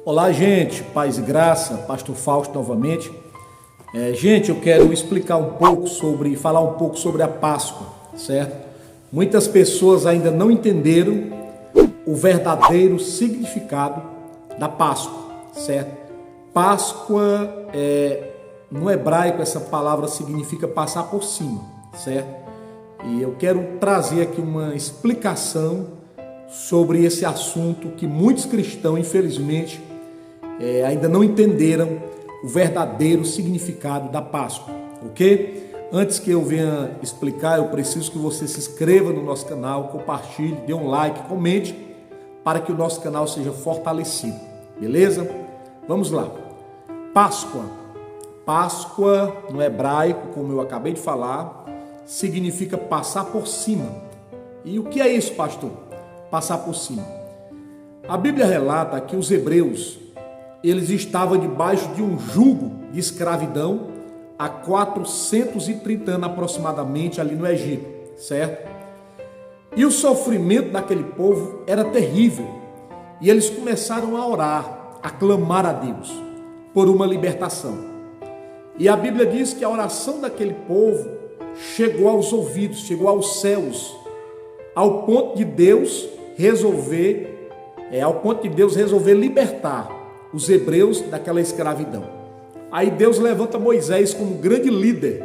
Olá, gente, paz e graça, Pastor Fausto novamente. Gente, eu quero falar um pouco sobre a Páscoa, certo? Muitas pessoas ainda não entenderam o verdadeiro significado da Páscoa, certo? Páscoa, no hebraico, essa palavra significa passar por cima, certo? E eu quero trazer aqui uma explicação sobre esse assunto que muitos cristãos, infelizmente, ainda não entenderam o verdadeiro significado da Páscoa, ok? Antes que eu venha explicar, eu preciso que você se inscreva no nosso canal, compartilhe, dê um like, comente, para que o nosso canal seja fortalecido, beleza? Vamos lá. Páscoa. Páscoa, no hebraico, como eu acabei de falar, significa passar por cima. E o que é isso, pastor? Passar por cima. A Bíblia relata que os hebreus, eles estavam debaixo de um jugo de escravidão há 430 anos aproximadamente ali no Egito, certo? E o sofrimento daquele povo era terrível. E eles começaram a orar, a clamar a Deus por uma libertação. E a Bíblia diz que a oração daquele povo chegou aos ouvidos, chegou aos céus, ao ponto de Deus resolver libertar os hebreus daquela escravidão. Aí Deus levanta Moisés como grande líder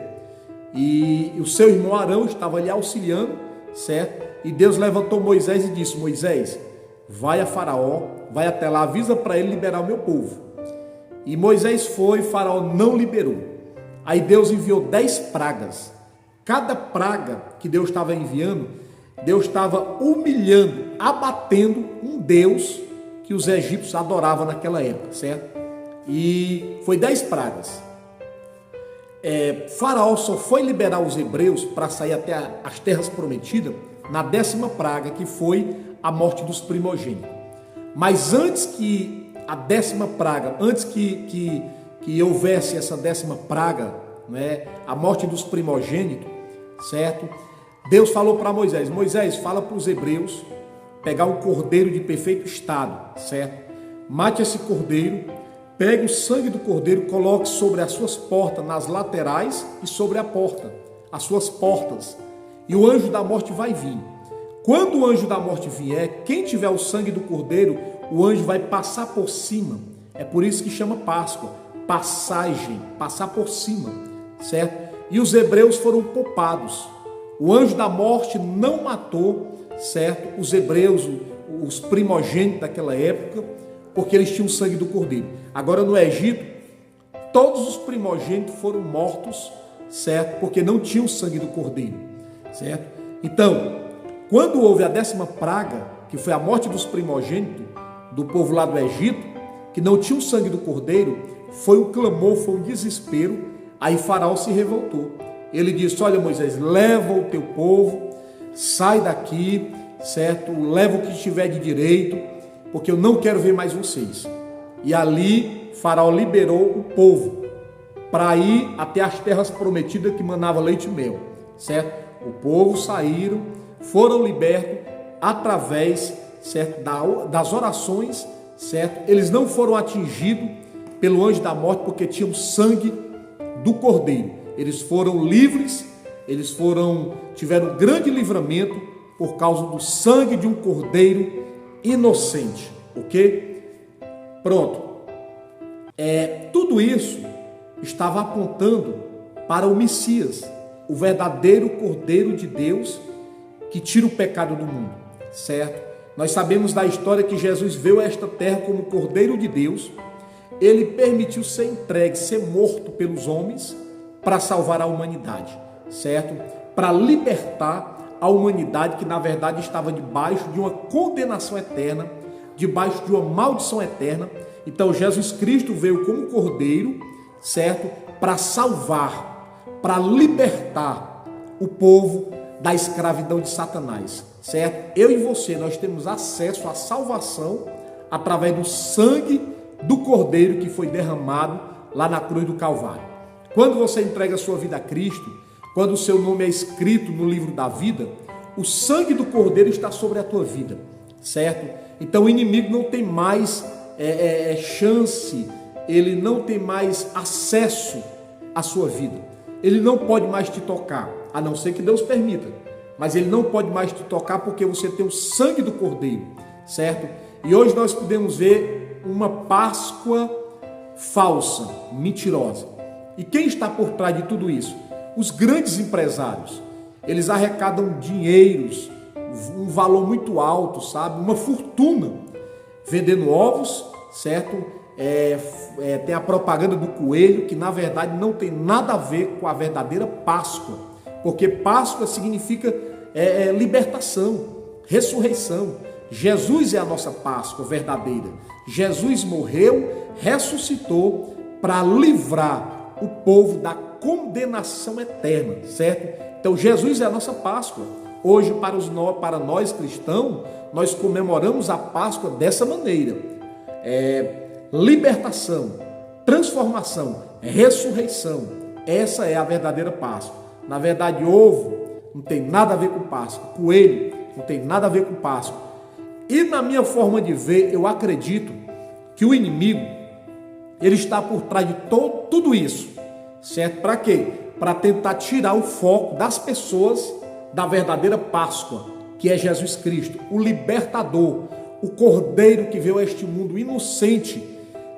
e o seu irmão Arão estava ali auxiliando, certo? E Deus levantou Moisés e disse: Moisés, vai a Faraó, vai até lá, avisa para ele liberar o meu povo. E Moisés foi, Faraó não liberou. Aí Deus enviou 10 pragas. Cada praga que Deus estava enviando, Deus estava humilhando, abatendo um Deus que os egípcios adoravam naquela época, certo? E foi 10 pragas. Faraó só foi liberar os hebreus para sair até as terras prometidas na 10ª praga, que foi a morte dos primogênitos. Mas antes que a 10ª praga, antes que houvesse essa 10ª praga, né, a morte dos primogênitos, certo? Deus falou para Moisés: Moisés, fala para os hebreus pegar um cordeiro de perfeito estado, certo? Mate esse cordeiro, pegue o sangue do cordeiro, coloque sobre as suas portas, nas laterais e sobre a porta, as suas portas. E o anjo da morte vai vir. Quando o anjo da morte vier, quem tiver o sangue do cordeiro, o anjo vai passar por cima. É por isso que chama Páscoa, passagem, passar por cima, certo? E os hebreus foram poupados. O anjo da morte não matou, certo, os hebreus, os primogênitos daquela época, porque eles tinham o sangue do cordeiro. Agora no Egito, todos os primogênitos foram mortos, certo, porque não tinham o sangue do cordeiro, certo? Então, quando houve a 10ª praga, que foi a morte dos primogênitos do povo lá do Egito, que não tinha o sangue do cordeiro, foi um clamor, foi um desespero. Aí Faraó se revoltou. Ele disse: olha, Moisés, leva o teu povo, sai daqui, certo? Leva o que tiver de direito, porque eu não quero ver mais vocês. E ali Faraó liberou o povo para ir até as terras prometidas que manava leite e mel, certo? O povo saíram, foram libertos através, certo, das orações, certo? Eles não foram atingidos pelo anjo da morte porque tinham sangue do cordeiro. Eles foram livres, tiveram um grande livramento por causa do sangue de um cordeiro inocente, ok? Pronto. Tudo isso estava apontando para o Messias, o verdadeiro Cordeiro de Deus que tira o pecado do mundo, certo? Nós sabemos da história que Jesus veio a esta terra como Cordeiro de Deus. Ele permitiu ser entregue, ser morto pelos homens para salvar a humanidade, certo? Para libertar a humanidade que na verdade estava debaixo de uma condenação eterna, debaixo de uma maldição eterna. Então Jesus Cristo veio como Cordeiro, certo? Para salvar, para libertar o povo da escravidão de Satanás, certo? Eu e você, nós temos acesso à salvação através do sangue do Cordeiro que foi derramado lá na cruz do Calvário. Quando você entrega a sua vida a Cristo, quando o seu nome é escrito no livro da vida, o sangue do Cordeiro está sobre a tua vida, certo? Então o inimigo não tem mais chance, ele não tem mais acesso à sua vida. Ele não pode mais te tocar, a não ser que Deus permita. Mas ele não pode mais te tocar porque você tem o sangue do Cordeiro, certo? E hoje nós podemos ver uma Páscoa falsa, mentirosa. E quem está por trás de tudo isso? Os grandes empresários. Eles arrecadam dinheiros, um valor muito alto, sabe? Uma fortuna, vendendo ovos, certo? Tem a propaganda do coelho, que na verdade não tem nada a ver com a verdadeira Páscoa, porque Páscoa significa libertação, ressurreição. Jesus é a nossa Páscoa verdadeira. Jesus morreu, ressuscitou para livrar o povo da condenação eterna, certo? Então Jesus é a nossa Páscoa. Hoje, para nós cristãos, nós comemoramos a Páscoa dessa maneira. Libertação, transformação, ressurreição. Essa é a verdadeira Páscoa. Na verdade, ovo não tem nada a ver com Páscoa. Coelho não tem nada a ver com Páscoa. E na minha forma de ver, eu acredito que o inimigo, ele está por trás de tudo isso. Certo? Para quê? Para tentar tirar o foco das pessoas da verdadeira Páscoa, que é Jesus Cristo, o libertador, o Cordeiro que veio a este mundo inocente,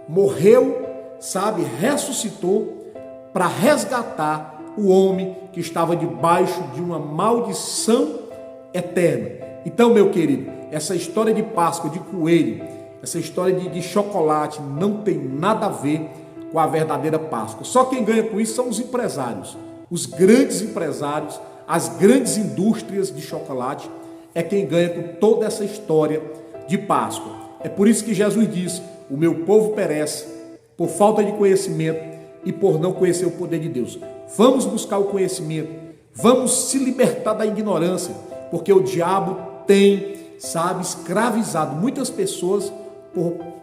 morreu, sabe, ressuscitou para resgatar o homem que estava debaixo de uma maldição eterna. Então, meu querido, essa história de Páscoa, de coelho, essa história de chocolate não tem nada a ver com a verdadeira Páscoa. Só quem ganha com isso são os empresários, os grandes empresários, as grandes indústrias de chocolate é quem ganha com toda essa história de Páscoa. É por isso que Jesus diz: o meu povo perece por falta de conhecimento e por não conhecer o poder de Deus. Vamos buscar o conhecimento, vamos se libertar da ignorância, porque o diabo tem, sabe, escravizado muitas pessoas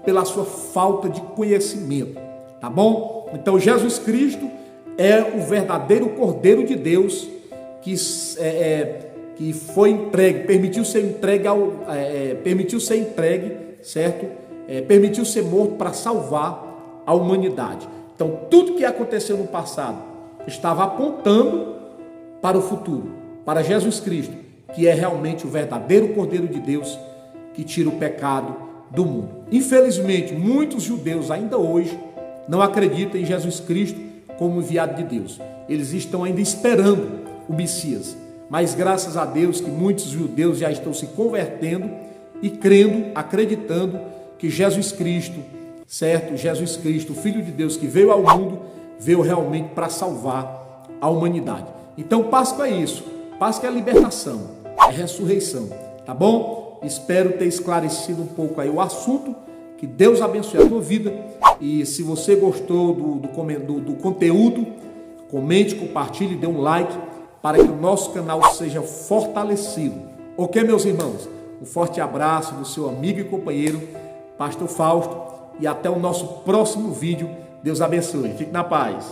pela sua falta de conhecimento, tá bom? Então Jesus Cristo é o verdadeiro Cordeiro de Deus que foi entregue, permitiu ser entregue, certo? Permitiu ser morto para salvar a humanidade. Então tudo que aconteceu no passado estava apontando para o futuro, para Jesus Cristo, que é realmente o verdadeiro Cordeiro de Deus que tira o pecado do mundo. Infelizmente, muitos judeus ainda hoje não acreditam em Jesus Cristo como enviado de Deus. Eles estão ainda esperando o Messias. Mas graças a Deus que muitos judeus já estão se convertendo e crendo, acreditando que Jesus Cristo, certo? Jesus Cristo, o Filho de Deus que veio ao mundo, veio realmente para salvar a humanidade. Então Páscoa é isso. Páscoa é libertação, é ressurreição, tá bom? Espero ter esclarecido um pouco aí o assunto. Que Deus abençoe a tua vida. E se você gostou do conteúdo, comente, compartilhe, dê um like para que o nosso canal seja fortalecido. Ok, meus irmãos? Um forte abraço do seu amigo e companheiro, Pastor Fausto, e até o nosso próximo vídeo. Deus abençoe. Fique na paz.